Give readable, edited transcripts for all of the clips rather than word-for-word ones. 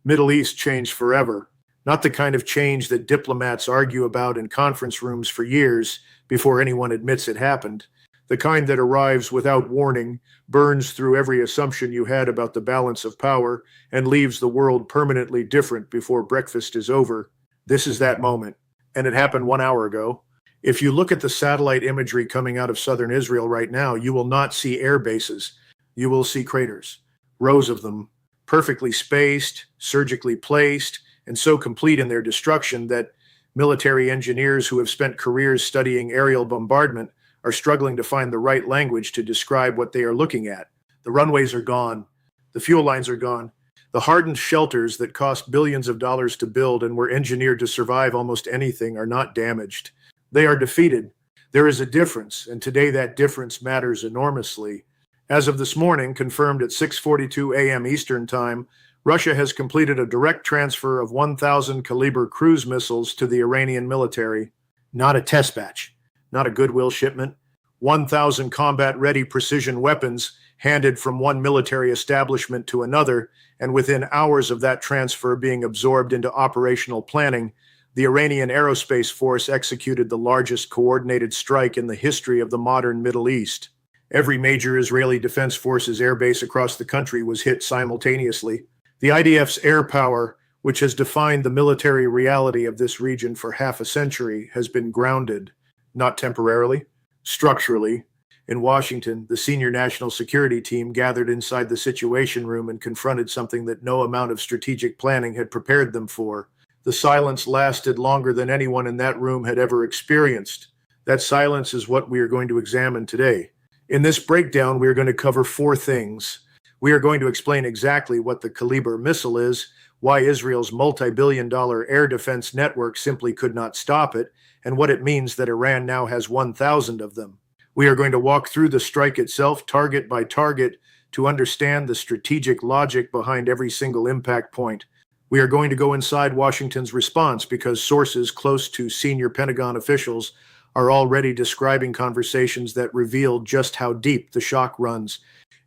Middle East changed forever. Not the kind of change that diplomats argue about in conference rooms for years before anyone admits it happened. The kind that arrives without warning, burns through every assumption you had about the balance of power, and leaves the world permanently different before breakfast is over. This is that moment. And it happened 1 hour ago. If you look at the satellite imagery coming out of southern Israel right now, you will not see air bases. You will see craters, rows of them, perfectly spaced, surgically placed, and so complete in their destruction that military engineers who have spent careers studying aerial bombardment are struggling to find the right language to describe what they are looking at. The runways are gone. The fuel lines are gone. The hardened shelters that cost billions of dollars to build and were engineered to survive almost anything are not damaged. They are defeated. There is a difference, and today that difference matters enormously. As of this morning, confirmed at 6:42 a.m. Eastern Time, Russia has completed a direct transfer of 1,000 Kalibr cruise missiles to the Iranian military. Not a test batch, not a goodwill shipment. 1,000 combat-ready precision weapons handed from one military establishment to another, and within hours of that transfer being absorbed into operational planning, the Iranian Aerospace Force executed the largest coordinated strike in the history of the modern Middle East. Every major Israeli Defense Forces airbase across the country was hit simultaneously. The IDF's air power, which has defined the military reality of this region for half a century, has been grounded, not temporarily, structurally. In Washington, the senior national security team gathered inside the Situation Room and confronted something that no amount of strategic planning had prepared them for. The silence lasted longer than anyone in that room had ever experienced. That silence is what we are going to examine today. In this breakdown, we are going to cover 4 things. We are going to explain exactly what the Kalibr missile is, why Israel's multi-billion-dollar air defense network simply could not stop it, and what it means that Iran now has 1,000 of them. We are going to walk through the strike itself, target by target, to understand the strategic logic behind every single impact point. We are going to go inside Washington's response because sources close to senior Pentagon officials are already describing conversations that reveal just how deep the shock runs.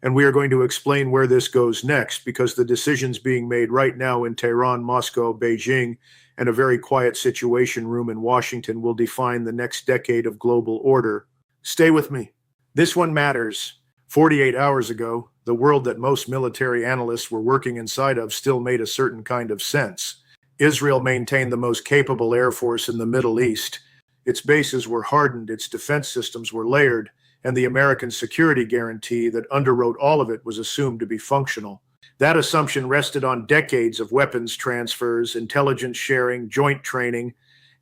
And we are going to explain where this goes next because the decisions being made right now in Tehran, Moscow, Beijing, and a very quiet Situation Room in Washington will define the next decade of global order. Stay with me. This one matters. 48 hours ago, the world that most military analysts were working inside of still made a certain kind of sense. Israel maintained the most capable air force in the Middle East. Its bases were hardened, its defense systems were layered, and the American security guarantee that underwrote all of it was assumed to be functional. That assumption rested on decades of weapons transfers, intelligence sharing, joint training,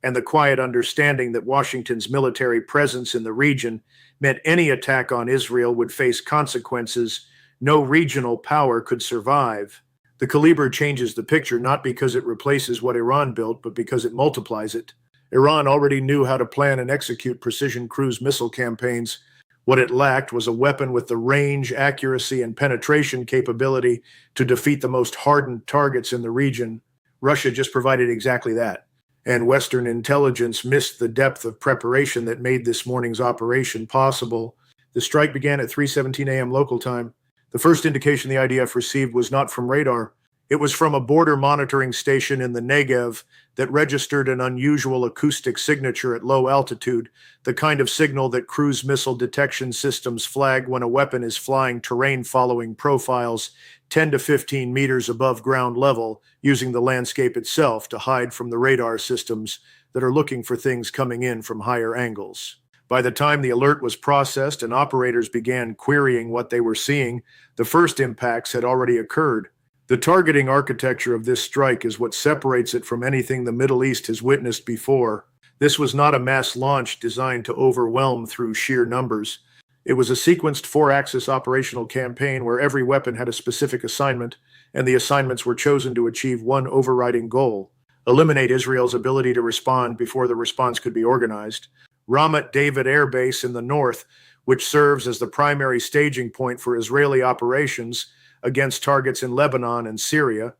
and the quiet understanding that Washington's military presence in the region meant any attack on Israel would face consequences no regional power could survive. The Kalibr changes the picture not because it replaces what Iran built, but because it multiplies it. Iran already knew how to plan and execute precision cruise missile campaigns. What it lacked was a weapon with the range, accuracy, and penetration capability to defeat the most hardened targets in the region. Russia just provided exactly that. And Western intelligence missed the depth of preparation that made this morning's operation possible. The strike began at 3:17 a.m. local time. The first indication the IDF received was not from radar. It was from a border monitoring station in the Negev that registered an unusual acoustic signature at low altitude, the kind of signal that cruise missile detection systems flag when a weapon is flying terrain-following profiles 10 to 15 meters above ground level, using the landscape itself to hide from the radar systems that are looking for things coming in from higher angles. By the time the alert was processed and operators began querying what they were seeing, the first impacts had already occurred. The targeting architecture of this strike is what separates it from anything the Middle East has witnessed before. This was not a mass launch designed to overwhelm through sheer numbers. It was a sequenced 4-axis operational campaign where every weapon had a specific assignment, and the assignments were chosen to achieve one overriding goal: eliminate Israel's ability to respond before the response could be organized. Ramat David Air Base in the north, which serves as the primary staging point for Israeli operations against targets in Lebanon and Syria,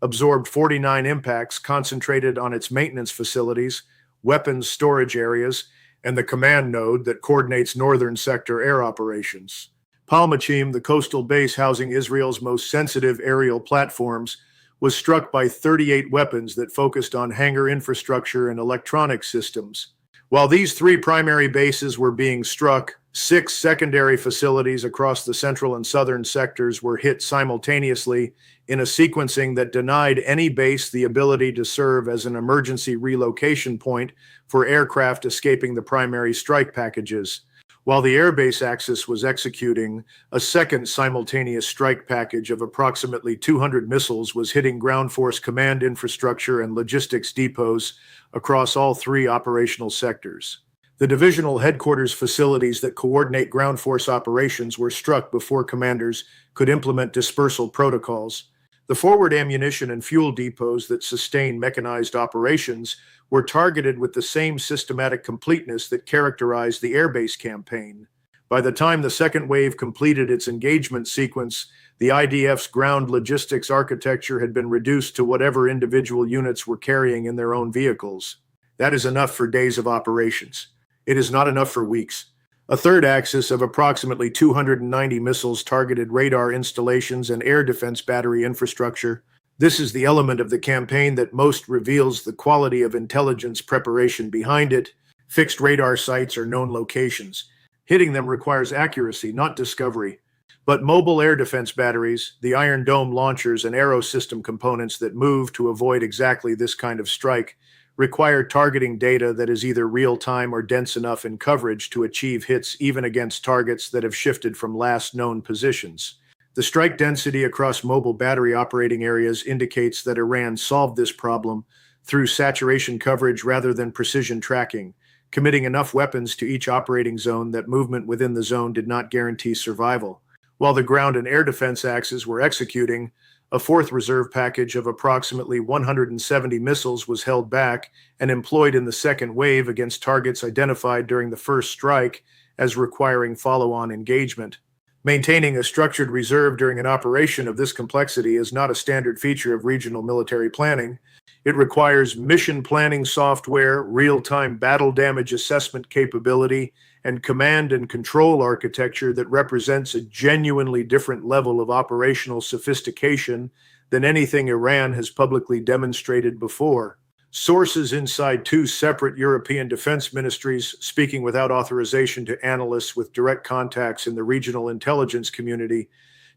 absorbed 49 impacts concentrated on its maintenance facilities, weapons storage areas, and the command node that coordinates northern sector air operations. Palmachim, the coastal base housing Israel's most sensitive aerial platforms, was struck by 38 weapons that focused on hangar infrastructure and electronic systems. While these three primary bases were being struck, 6 secondary facilities across the central and southern sectors were hit simultaneously in a sequencing that denied any base the ability to serve as an emergency relocation point for aircraft escaping the primary strike packages. While the airbase axis was executing, a second simultaneous strike package of approximately 200 missiles was hitting ground force command infrastructure and logistics depots across all 3 operational sectors. The divisional headquarters facilities that coordinate ground force operations were struck before commanders could implement dispersal protocols. The forward ammunition and fuel depots that sustain mechanized operations were targeted with the same systematic completeness that characterized the airbase campaign. By the time the second wave completed its engagement sequence, the IDF's ground logistics architecture had been reduced to whatever individual units were carrying in their own vehicles. That is enough for days of operations. It is not enough for weeks. A third axis of approximately 290 missiles targeted radar installations and air defense battery infrastructure. This is the element of the campaign that most reveals the quality of intelligence preparation behind it. Fixed radar sites are known locations. Hitting them requires accuracy, not discovery. But mobile air defense batteries, the Iron Dome launchers, and aero system components that move to avoid exactly this kind of strike require targeting data that is either real-time or dense enough in coverage to achieve hits even against targets that have shifted from last known positions. The strike density across mobile battery operating areas indicates that Iran solved this problem through saturation coverage rather than precision tracking, committing enough weapons to each operating zone that movement within the zone did not guarantee survival. While the ground and air defense axes were executing, a fourth reserve package of approximately 170 missiles was held back and employed in the second wave against targets identified during the first strike as requiring follow-on engagement. Maintaining a structured reserve during an operation of this complexity is not a standard feature of regional military planning. It requires mission planning software, real-time battle damage assessment capability, and command and control architecture that represents a genuinely different level of operational sophistication than anything Iran has publicly demonstrated before. Sources inside 2 separate European defense ministries, speaking without authorization to analysts with direct contacts in the regional intelligence community,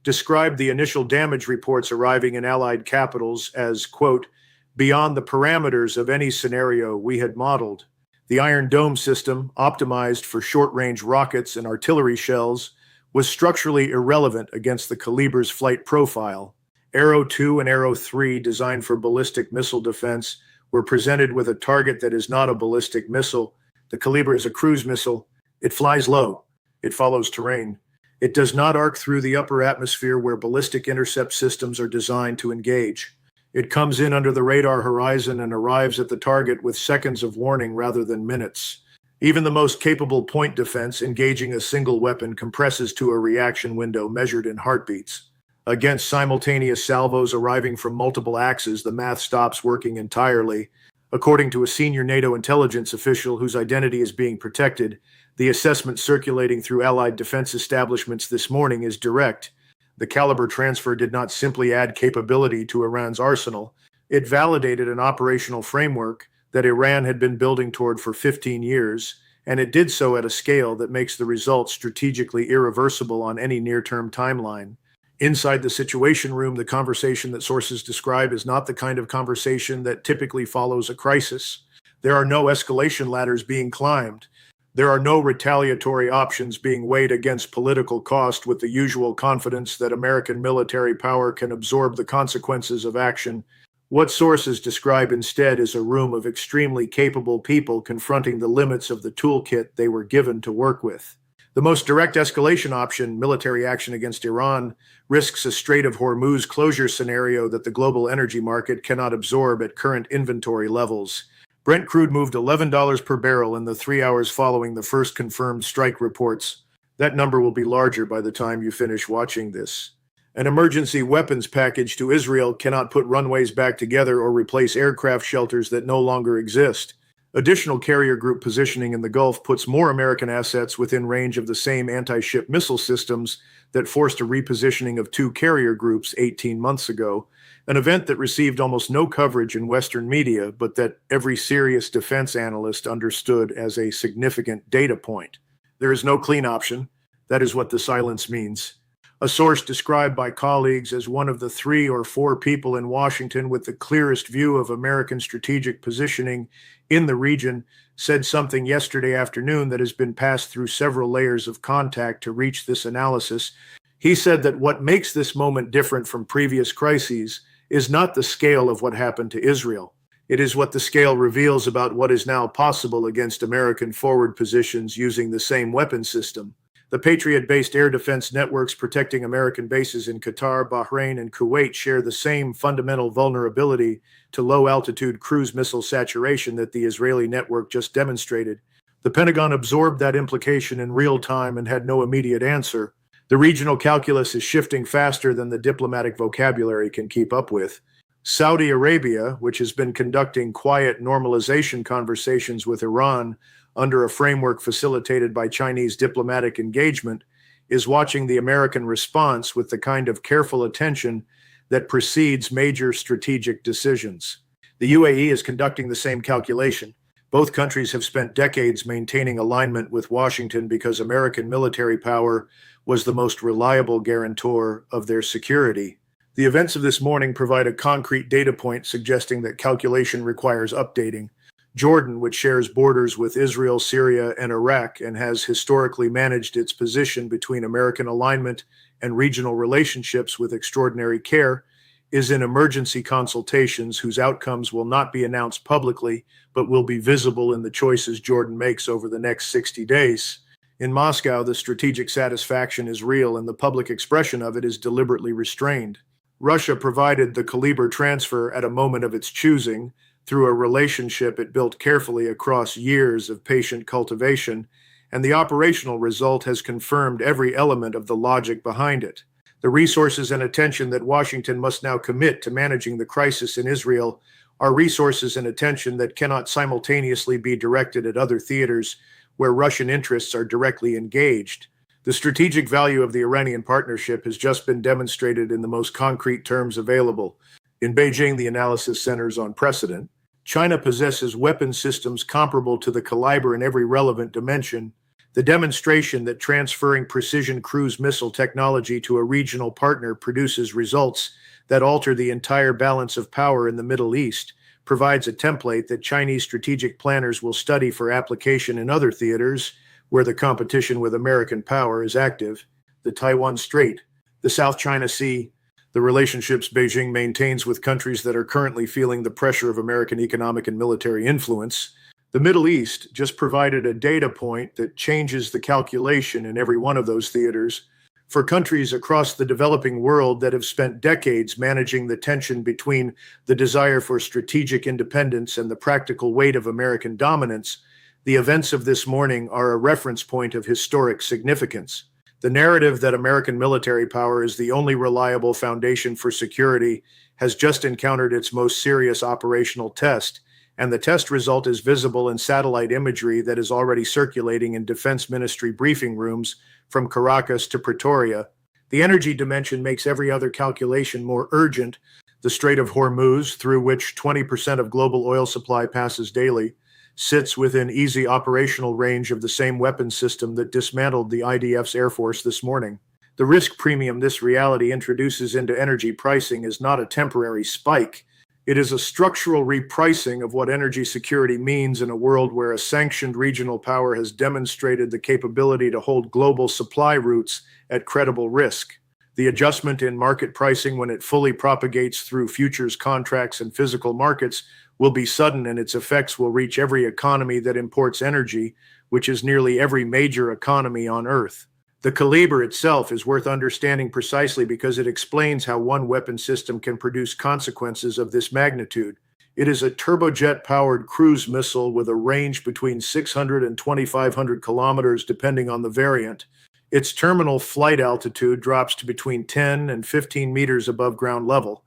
described the initial damage reports arriving in Allied capitals as, quote, beyond the parameters of any scenario we had modeled. The Iron Dome system, optimized for short-range rockets and artillery shells, was structurally irrelevant against the Kalibr's flight profile. Arrow 2 and Arrow 3, designed for ballistic missile defense, were presented with a target that is not a ballistic missile. The Kalibr is a cruise missile. It flies low. It follows terrain. It does not arc through the upper atmosphere where ballistic intercept systems are designed to engage. It comes in under the radar horizon and arrives at the target with seconds of warning rather than minutes. Even the most capable point defense engaging a single weapon compresses to a reaction window measured in heartbeats. Against simultaneous salvos arriving from multiple axes, the math stops working entirely. According to a senior NATO intelligence official whose identity is being protected, the assessment circulating through Allied defense establishments this morning is direct. The Kalibr transfer did not simply add capability to Iran's arsenal. It validated an operational framework that Iran had been building toward for 15 years, and it did so at a scale that makes the results strategically irreversible on any near-term timeline. Inside the Situation Room, the conversation that sources describe is not the kind of conversation that typically follows a crisis. There are no escalation ladders being climbed. There are no retaliatory options being weighed against political cost with the usual confidence that American military power can absorb the consequences of action. What sources describe instead is a room of extremely capable people confronting the limits of the toolkit they were given to work with. The most direct escalation option, military action against Iran, risks a Strait of Hormuz closure scenario that the global energy market cannot absorb at current inventory levels. Brent crude moved $11 per barrel in the 3 hours following the first confirmed strike reports. That number will be larger by the time you finish watching this. An emergency weapons package to Israel cannot put runways back together or replace aircraft shelters that no longer exist. Additional carrier group positioning in the Gulf puts more American assets within range of the same anti-ship missile systems that forced a repositioning of 2 carrier groups 18 months ago. an event that received almost no coverage in Western media, but that every serious defense analyst understood as a significant data point. There is no clean option. That is what the silence means. A source described by colleagues as one of the 3 or 4 people in Washington with the clearest view of American strategic positioning in the region said something yesterday afternoon that has been passed through several layers of contact to reach this analysis. He said that what makes this moment different from previous crises is not the scale of what happened to Israel. It is what the scale reveals about what is now possible against American forward positions using the same weapon system. The Patriot-based air defense networks protecting American bases in Qatar, Bahrain, and Kuwait share the same fundamental vulnerability to low-altitude cruise missile saturation that the Israeli network just demonstrated. The Pentagon absorbed that implication in real time and had no immediate answer. The regional calculus is shifting faster than the diplomatic vocabulary can keep up with. Saudi Arabia, which has been conducting quiet normalization conversations with Iran under a framework facilitated by Chinese diplomatic engagement, is watching the American response with the kind of careful attention that precedes major strategic decisions. The UAE is conducting the same calculation. Both countries have spent decades maintaining alignment with Washington because American military power was the most reliable guarantor of their security. The events of this morning provide a concrete data point suggesting that calculation requires updating. Jordan, which shares borders with Israel, Syria, and Iraq, and has historically managed its position between American alignment and regional relationships with extraordinary care, is in emergency consultations whose outcomes will not be announced publicly, but will be visible in the choices Jordan makes over the next 60 days. In Moscow, the strategic satisfaction is real, and the public expression of it is deliberately restrained. Russia provided the Kalibr transfer at a moment of its choosing, through a relationship it built carefully across years of patient cultivation, and the operational result has confirmed every element of the logic behind it. The resources and attention that Washington must now commit to managing the crisis in Israel are resources and attention that cannot simultaneously be directed at other theaters where Russian interests are directly engaged. The strategic value of the Iranian partnership has just been demonstrated in the most concrete terms available. In Beijing, the analysis centers on precedent. China possesses weapon systems comparable to the Kalibr in every relevant dimension. The demonstration that transferring precision cruise missile technology to a regional partner produces results that alter the entire balance of power in the Middle East provides a template that Chinese strategic planners will study for application in other theaters where the competition with American power is active. The Taiwan Strait, the South China Sea, the relationships Beijing maintains with countries that are currently feeling the pressure of American economic and military influence. The Middle East just provided a data point that changes the calculation in every one of those theaters. For countries across the developing world that have spent decades managing the tension between the desire for strategic independence and the practical weight of American dominance, the events of this morning are a reference point of historic significance. The narrative that American military power is the only reliable foundation for security has just encountered its most serious operational test, and the test result is visible in satellite imagery that is already circulating in Defense Ministry briefing rooms from Caracas to Pretoria. The energy dimension makes every other calculation more urgent. The Strait of Hormuz, through which 20% of global oil supply passes daily, sits within easy operational range of the same weapon system that dismantled the IDF's Air Force this morning. The risk premium this reality introduces into energy pricing is not a temporary spike. It is a structural repricing of what energy security means in a world where a sanctioned regional power has demonstrated the capability to hold global supply routes at credible risk. The adjustment in market pricing, when it fully propagates through futures contracts and physical markets, will be sudden, and its effects will reach every economy that imports energy, which is nearly every major economy on Earth. The Kalibr itself is worth understanding precisely because it explains how one weapon system can produce consequences of this magnitude. It is a turbojet-powered cruise missile with a range between 600 and 2,500 kilometers depending on the variant. Its terminal flight altitude drops to between 10 and 15 meters above ground level,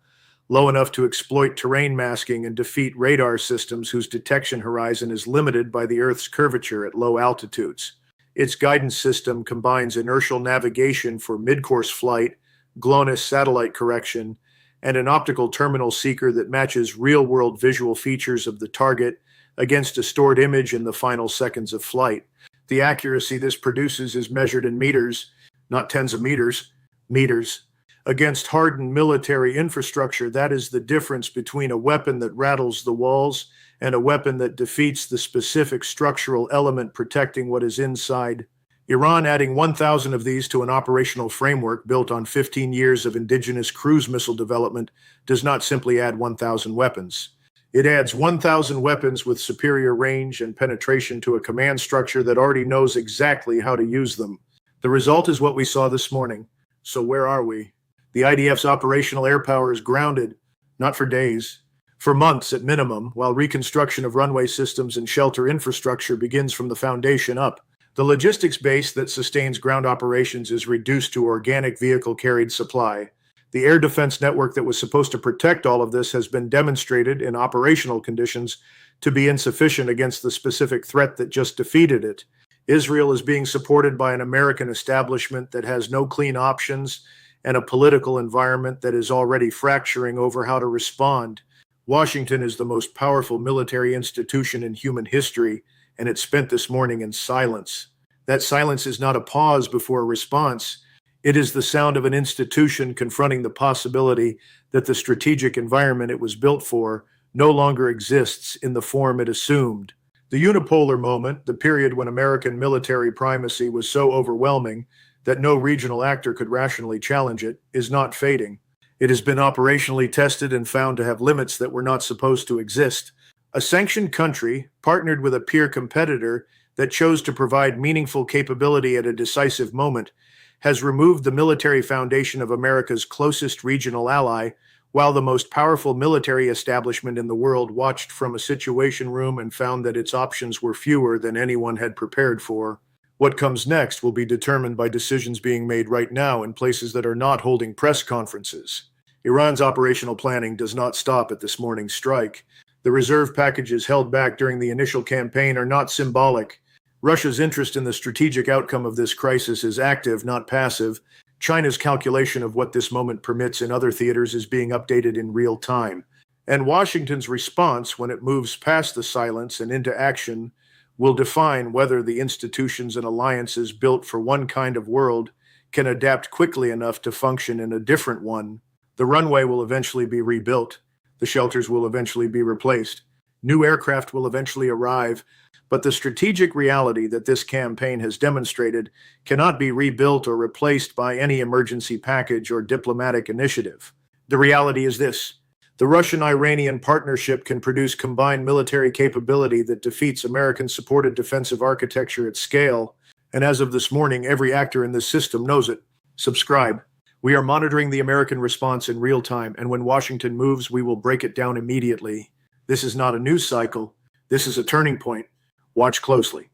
low enough to exploit terrain masking and defeat radar systems whose detection horizon is limited by the Earth's curvature at low altitudes. Its guidance system combines inertial navigation for mid-course flight, GLONASS satellite correction, and an optical terminal seeker that matches real-world visual features of the target against a stored image in the final seconds of flight. The accuracy this produces is measured in meters, not tens of meters, meters. Against hardened military infrastructure, that is the difference between a weapon that rattles the walls and a weapon that defeats the specific structural element protecting what is inside. Iran adding 1,000 of these to an operational framework built on 15 years of indigenous cruise missile development does not simply add 1,000 weapons. It adds 1,000 weapons with superior range and penetration to a command structure that already knows exactly how to use them. The result is what we saw this morning. So where are we? The IDF's operational air power is grounded, not for days, for months at minimum, while reconstruction of runway systems and shelter infrastructure begins from the foundation up. The logistics base that sustains ground operations is reduced to organic vehicle-carried supply. The air defense network that was supposed to protect all of this has been demonstrated in operational conditions to be insufficient against the specific threat that just defeated it. Israel is being supported by an American establishment that has no clean options and a political environment that is already fracturing over how to respond. Washington is the most powerful military institution in human history, and it spent this morning in silence. That silence is not a pause before a response. It is the sound of an institution confronting the possibility that the strategic environment it was built for no longer exists in the form it assumed. The unipolar moment, the period when American military primacy was so overwhelming that no regional actor could rationally challenge it, is not fading. It has been operationally tested and found to have limits that were not supposed to exist. A sanctioned country partnered with a peer competitor that chose to provide meaningful capability at a decisive moment has removed the military foundation of America's closest regional ally, while the most powerful military establishment in the world watched from a situation room and found that its options were fewer than anyone had prepared for. What comes next will be determined by decisions being made right now in places that are not holding press conferences. Iran's operational planning does not stop at this morning's strike. The reserve packages held back during the initial campaign are not symbolic. Russia's interest in the strategic outcome of this crisis is active, not passive. China's calculation of what this moment permits in other theaters is being updated in real time. And Washington's response, when it moves past the silence and into action, will define whether the institutions and alliances built for one kind of world can adapt quickly enough to function in a different one. The runway will eventually be rebuilt. The shelters will eventually be replaced. New aircraft will eventually arrive. But the strategic reality that this campaign has demonstrated cannot be rebuilt or replaced by any emergency package or diplomatic initiative. The reality is this: the Russian-Iranian partnership can produce combined military capability that defeats American-supported defensive architecture at scale, and as of this morning, every actor in this system knows it. Subscribe. We are monitoring the American response in real time, and when Washington moves, we will break it down immediately. This is not a news cycle. This is a turning point. Watch closely.